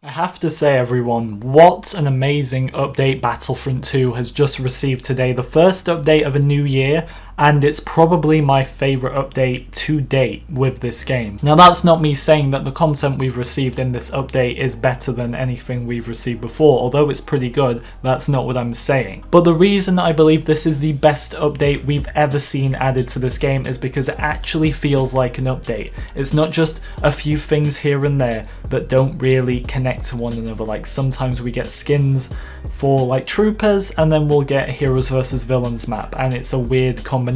I have to say, everyone, what an amazing update Battlefront 2 has just received today. The first update of a new year, and it's probably my favourite update to date with this game. Now, that's not me saying that the content we've received in this update is better than anything we've received before, although it's pretty good, that's not what I'm saying. But the reason I believe this is the best update we've ever seen added to this game is because it actually feels like an update. It's not just a few things here and there that don't really connect to one another. Like sometimes we get skins for like troopers, and then we'll get heroes versus villains map, and it's a weird combination.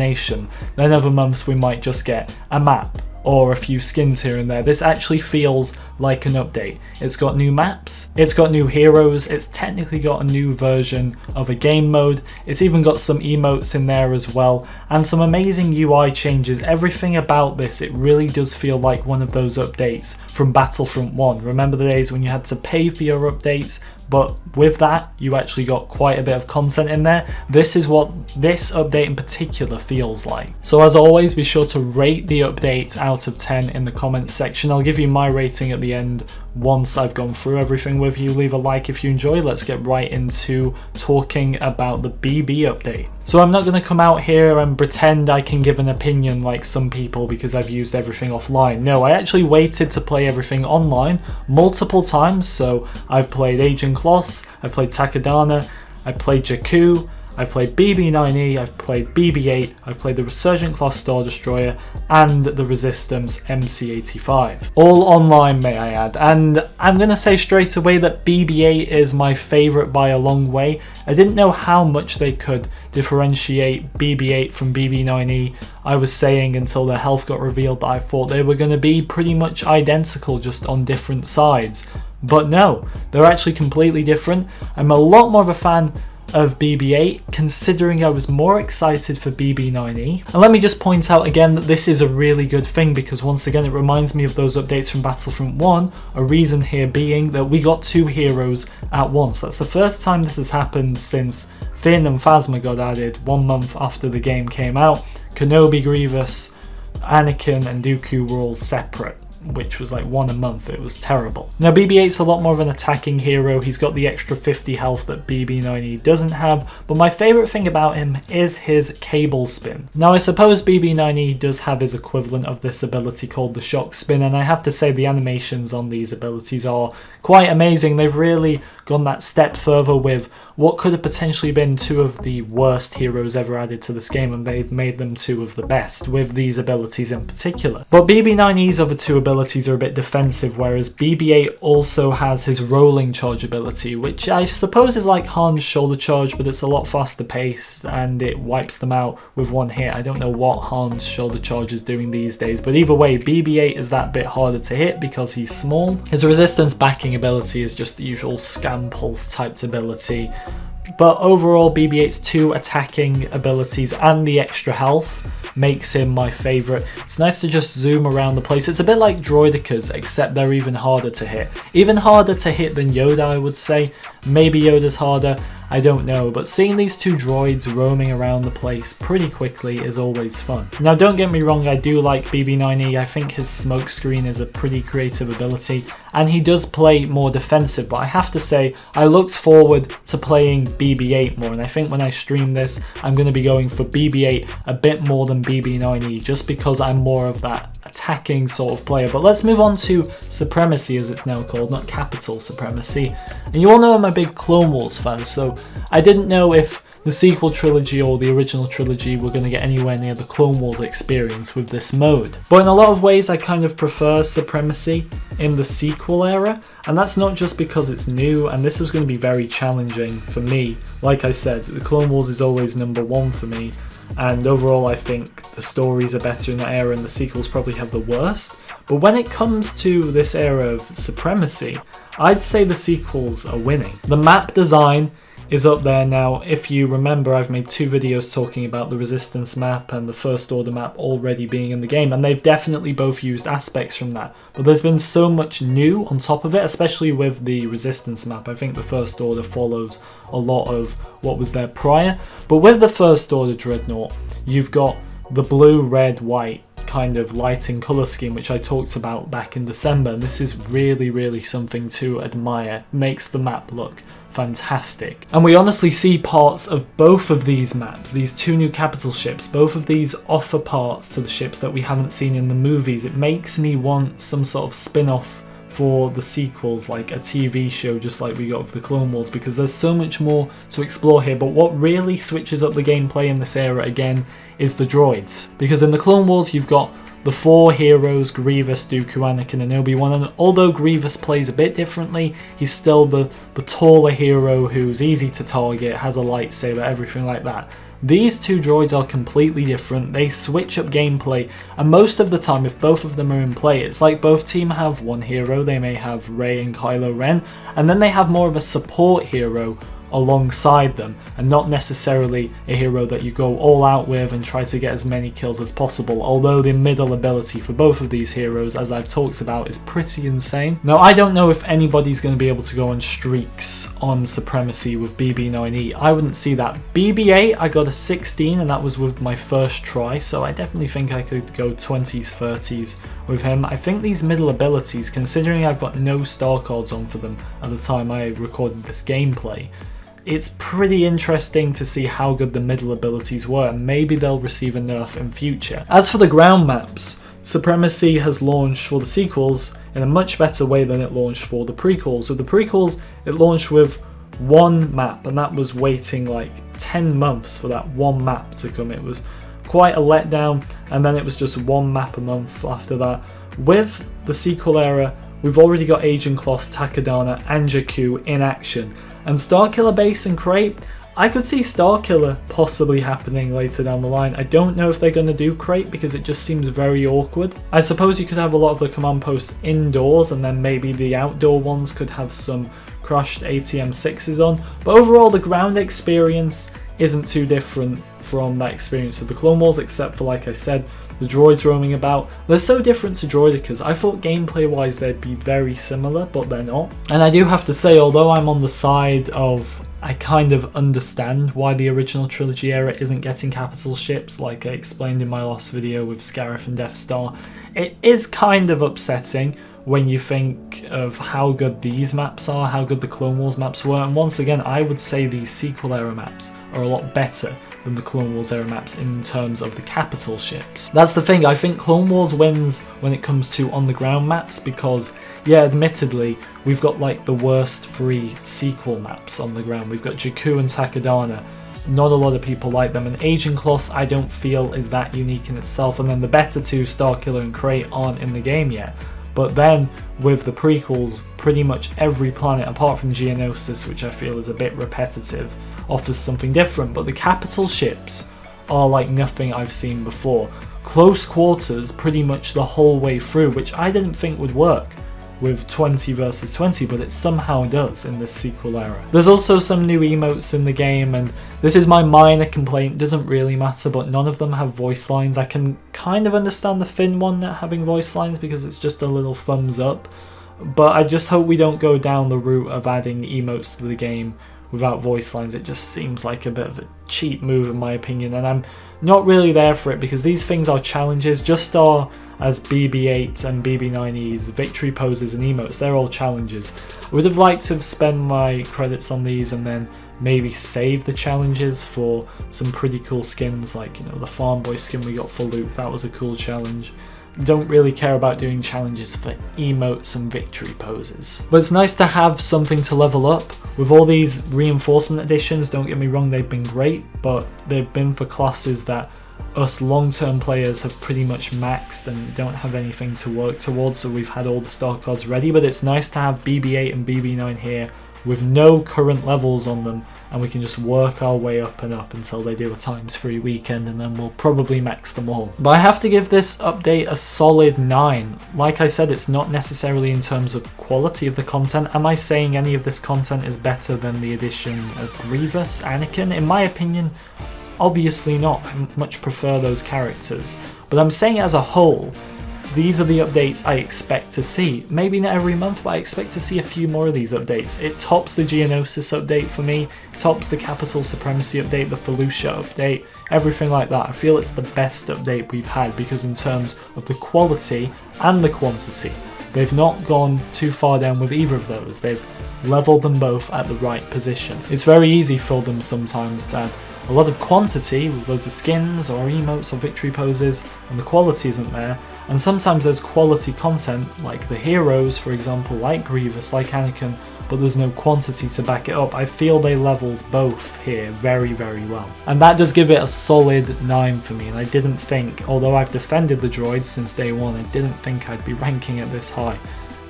Then other months we might just get a map or a few skins here and there. This actually feels like an update. It's got new maps, it's got new heroes, it's technically got a new version of a game mode, it's even got some emotes in there as well, and some amazing UI changes. Everything about this, it really does feel like one of those updates from Battlefront 1. Remember the days when you had to pay for your updates? But with that, you actually got quite a bit of content in there. This is what this update in particular feels like. So as always, be sure to rate the update out of 10 in the comments section. I'll give you my rating at the end once I've gone through everything with you. Leave a like if you enjoy. Let's get right into talking about the BB update. So I'm not going to come out here and pretend I can give an opinion like some people because I've used everything offline. No, I actually waited to play everything online multiple times. So I've played Agent Kloss, I've played Takadana, I've played Jakku, I've played BB9E, I've played BB8, I've played the Resurgent Class Star Destroyer, and the Resistance MC85. All online, may I add. And I'm going to say straight away that BB8 is my favourite by a long way. I didn't know how much they could differentiate BB8 from BB9E. I was saying until their health got revealed that I thought they were going to be pretty much identical, just on different sides. But no, they're actually completely different. I'm a lot more of a fan of BB8, considering I was more excited for BB9E. And let me just point out again that this is a really good thing, because once again it reminds me of those updates from Battlefront 1, a reason here being that we got two heroes at once. That's the first time this has happened since Finn and Phasma got added 1 month after the game came out. Kenobi, Grievous, Anakin and Dooku were all separate, which was like one a month. It was terrible. Now BB-8's a lot more of an attacking hero. He's got the extra 50 health that BB-9E doesn't have, but my favourite thing about him is his cable spin. Now I suppose BB-9E does have his equivalent of this ability called the shock spin, and I have to say the animations on these abilities are quite amazing. They've really gone that step further with what could have potentially been two of the worst heroes ever added to this game, and they've made them two of the best with these abilities in particular. But BB-9E's other two abilities are a bit defensive, whereas BB-8 also has his rolling charge ability, which I suppose is like Han's shoulder charge, but it's a lot faster paced and it wipes them out with one hit. I don't know what Han's shoulder charge is doing these days, but either way, BB-8 is that bit harder to hit because he's small. His resistance backing ability is just the usual scam pulse typed ability. But overall, BB-8's two attacking abilities and the extra health makes him my favourite. It's nice to just zoom around the place. It's a bit like Droids, except they're even harder to hit. Even harder to hit than Yoda, I would say. Maybe Yoda's harder, I don't know, but seeing these two droids roaming around the place pretty quickly is always fun. Now don't get me wrong, I do like BB9E. I think his smoke screen is a pretty creative ability, and he does play more defensive, but I have to say I looked forward to playing BB-8 more, and I think when I stream this I'm going to be going for BB-8 a bit more than BB9E, just because I'm more of that attacking sort of player. But let's move on to Supremacy, as it's now called, not Capital Supremacy. And you all know I'm a big Clone Wars fan, so I didn't know if the sequel trilogy or the original trilogy were going to get anywhere near the Clone Wars experience with this mode. But in a lot of ways I kind of prefer Supremacy in the sequel era, and that's not just because it's new, and this was going to be very challenging for me. Like I said, the Clone Wars is always #1 for me, and overall I think the stories are better in that era and the sequels probably have the worst. But when it comes to this era of Supremacy, I'd say the sequels are winning. The map design is up there now. If you remember, I've made 2 videos talking about the Resistance map and the First Order map already being in the game, and they've definitely both used aspects from that. But there's been so much new on top of it, especially with the Resistance map. I think the First Order follows a lot of what was there prior. But with the First Order Dreadnought, you've got the blue, red, white kind of lighting colour scheme which I talked about back in December, and this is really something to admire. Makes the map look fantastic. And we honestly see parts of both of these maps, these two new capital ships. Both of these offer parts to the ships that we haven't seen in the movies. It makes me want some sort of spin-off for the sequels, like a TV show just like we got with the Clone Wars, because there's so much more to explore here. But what really switches up the gameplay in this era again is the droids, because in the Clone Wars you've got the 4 heroes, Grievous, Dooku, Anakin and Obi-Wan, and although Grievous plays a bit differently, he's still the taller hero who's easy to target, has a lightsaber, everything like that. These two droids are completely different. They switch up gameplay, and most of the time if both of them are in play, it's like both teams have one hero. They may have Rey and Kylo Ren, and then they have more of a support hero alongside them, and not necessarily a hero that you go all out with and try to get as many kills as possible, although the middle ability for both of these heroes, as I've talked about, is pretty insane. Now I don't know if anybody's going to be able to go on streaks on Supremacy with BB9E. I wouldn't see that. BB8 I got a 16 and that was with my first try, so I definitely think I could go 20s, 30s with him. I think these middle abilities, considering I've got no star cards on for them at the time I recorded this gameplay, it's pretty interesting to see how good the middle abilities were, and maybe they'll receive a nerf in future. As for the ground maps, Supremacy has launched for the sequels in a much better way than it launched for the prequels. With the prequels, it launched with one map, and that was waiting like 10 months for that one map to come. It was quite a letdown, and then it was just one map a month after that. With the sequel era, we've already got Agent Kloss, Takodana and Jakku in action. And Starkiller Base and Crate, I could see Starkiller possibly happening later down the line. I don't know if they're going to do Crate because it just seems very awkward. I suppose you could have a lot of the command posts indoors, and then maybe the outdoor ones could have some crushed ATM-6s on. But overall, the ground experience isn't too different from that experience of the Clone Wars, except for, like I said, the droids roaming about. They're so different to Droidicas. I thought gameplay wise they'd be very similar, but they're not. And I do have to say, although I'm on the side of I kind of understand why the original trilogy era isn't getting capital ships, like I explained in my last video with Scarif and Death Star, it is kind of upsetting when you think of how good these maps are, how good the Clone Wars maps were. And once again, I would say these sequel era maps are a lot better than the Clone Wars era maps in terms of the capital ships. That's the thing, I think Clone Wars wins when it comes to on the ground maps, because yeah, admittedly, we've got like the worst 3 sequel maps on the ground. We've got Jakku and Takodana. Not a lot of people like them, and Agent Kloss I don't feel is that unique in itself, and then the better 2, Starkiller and Crate, aren't in the game yet. But then with the prequels, pretty much every planet apart from Geonosis, which I feel is a bit repetitive, offers something different. But the capital ships are like nothing I've seen before. Close quarters pretty much the whole way through, which I didn't think would work with 20 versus 20, but it somehow does in this sequel era. There's also some new emotes in the game, and this is my minor complaint, doesn't really matter, but none of them have voice lines. I can kind of understand the Finn one not having voice lines because it's just a little thumbs up, but I just hope we don't go down the route of adding emotes to the game without voice lines. It just seems like a bit of a cheap move in my opinion, and I'm not really there for it because these things are challenges, just as BB-8 and BB-9E's victory poses and emotes, they're all challenges. I would have liked to have spent my credits on these and then maybe save the challenges for some pretty cool skins, like, you know, the Farm Boy skin we got for Luke, that was a cool challenge. Don't really care about doing challenges for emotes and victory poses. But it's nice to have something to level up. With all these reinforcement additions, don't get me wrong, they've been great, but they've been for classes that us long-term players have pretty much maxed and don't have anything to work towards, so we've had all the star cards ready. But it's nice to have BB-8 and BB-9 here with no current levels on them, and we can just work our way up and up until they do a ×3 weekend, and then we'll probably max them all. But I have to give this update a solid 9. Like I said, it's not necessarily in terms of quality of the content. Am I saying any of this content is better than the addition of Grievous, Anakin? In my opinion, obviously not. I much prefer those characters. But I'm saying it as a whole, these are the updates I expect to see. Maybe not every month, but I expect to see a few more of these updates. It tops the Geonosis update for me, tops the Capital Supremacy update, the Felucia update, everything like that. I feel it's the best update we've had because in terms of the quality and the quantity, they've not gone too far down with either of those. They've leveled them both at the right position. It's very easy for them sometimes to add a lot of quantity with loads of skins or emotes or victory poses and the quality isn't there, and sometimes there's quality content like the heroes, for example, like Grievous, like Anakin, but there's no quantity to back it up. I feel they leveled both here very, very well. And that does give it a solid 9 for me, and I didn't think, although I've defended the droids since day one, I didn't think I'd be ranking it this high.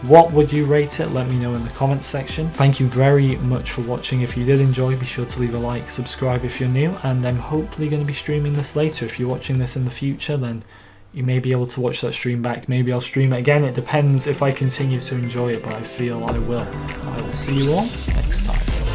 What would you rate it? Let me know in the comments section. Thank you very much for watching. If you did enjoy, be sure to leave a like, subscribe if you're new, and I'm hopefully going to be streaming this later. If you're watching this in the future, then you may be able to watch that stream back. Maybe I'll stream it again. It depends if I continue to enjoy it, but I feel I will. I will see you all next time.